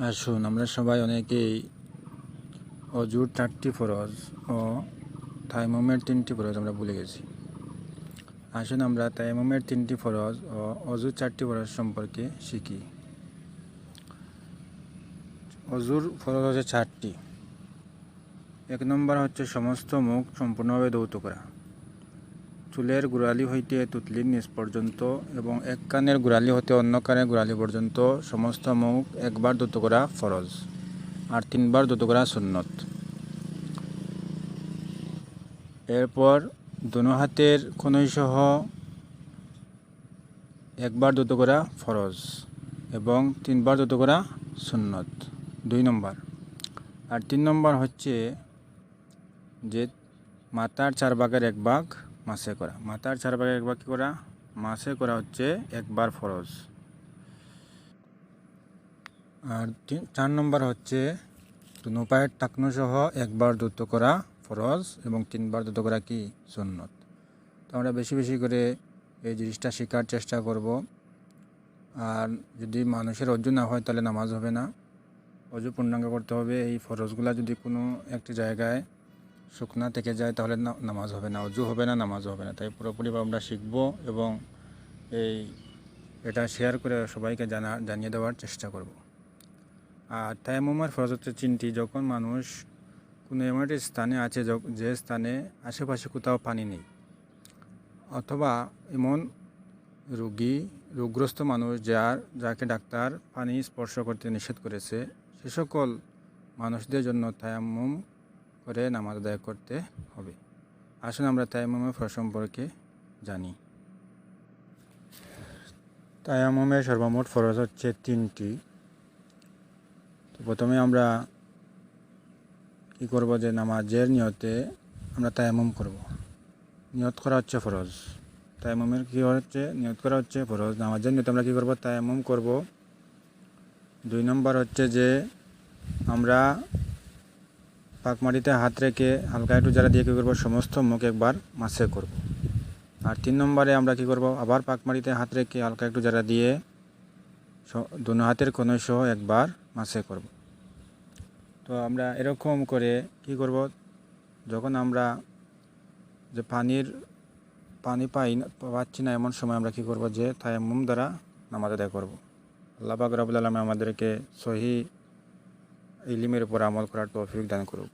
আসুন আমরা সবাই অনেকেই অজুর 4টি ফরজ ও তায়াম্মুমের 3টি ফরজ আমরা ভুলে গেছি। আসুন আমরা তায়াম্মুমের 3টি ফরজ ও অজুর 4টি ফরজ সম্পর্কে শিখি। অজুর ফরজ হচ্ছে 4টি। 1 নম্বর হচ্ছে সমস্ত মুখ সম্পূর্ণভাবে ধৌত করা, চুলের গোড়ালি হইতে তুতলির নিচ পর্যন্ত এবং এক কানের গোড়ালি হতে অন্য কানের গোড়ালি পর্যন্ত সমস্ত মুখ একবার ধৌত করা ফরজ আর 3বার ধৌত করা সুন্নত। এরপর দোনো হাতের কনুই সহ একবার ধৌত করা ফরজ এবং 3বার ধৌত করা সুন্নত 2 নম্বর। আর 3 নম্বর হচ্ছে যে মাথার 4 ভাগের 1 ভাগ মাসে করা। মাথার 4 ভাগের 1 ভাগ কী করা? মাসে করা হচ্ছে একবার ফরজ। আর 4 নম্বর হচ্ছে দোনো পায়ের টাকনো সহ একবার ধৌত করা ফরজ এবং 3বার ধৌত করা কি সুন্নত। তো আমরা বেশি বেশি করে এই জিনিসটা শেখার চেষ্টা করব। আর যদি মানুষের অজু না হয় তাহলে নামাজ হবে না, অজু পূর্ণাঙ্গ করতে হবে। এই ফরজগুলা যদি কোনো একটি জায়গায় শুকনা থেকে যায় তাহলে নামাজ হবে না, অজু হবে না, নামাজ হবে না। তাই পুরোপুরিভাবে আমরা শিখব এবং এটা শেয়ার করে সবাইকে জানিয়ে দেওয়ার চেষ্টা করব। আর তায়াম্মুমের ফরজ হচ্ছে 3টি। যখন মানুষ কোনো এমন একটি স্থানে আছে যে স্থানে আশেপাশে কোথাও পানি নেই, অথবা এমন রোগগ্রস্ত মানুষ যাকে ডাক্তার পানি স্পর্শ করতে নিষেধ করেছে, সে সকল মানুষদের জন্য তায়াম্মুম করে নামাজ আদায় করতে হবে। আসুন আমরা তায়াম্মুমের ফরজ সম্পর্কে জানি। তায়াম্মুমের সর্বমোট ফরজ হচ্ছে 3টি। তো প্রথমে আমরা কী করব, যে নামাজের নিয়তে আমরা তায়াম্মুম করব। নিয়ত করা হচ্ছে ফরজ। তায়াম্মুমের কী হচ্ছে? নিয়ত করা হচ্ছে ফরজ। নামাজের নিয়তে আমরা কী করব? তায়াম্মুম করব। 2 নম্বর হচ্ছে যে আমরা পাক মাটিতে হাত রেখে হালকা একটু জারা দিয়ে কী করব? সমস্ত মুখ একবার মাসে করব। আর 3 নম্বরে আমরা কী করব? আবার পাক মাটিতে হাত রেখে হালকা একটু জারা দিয়ে দোনো হাতের কনুই সহ একবার মাসে করব। তো আমরা এরকম করে কী করব? যখন আমরা যে পানি পাচ্ছি না এমন সময় আমরা কী করব? যে তায়াম্মুম দ্বারা নামাজ আদায় করব। আল্লাহ পাক রব্বুল আলামিন আমাদেরকে সহিহ ইলমের উপর আমল করার তৌফিক দান করুক।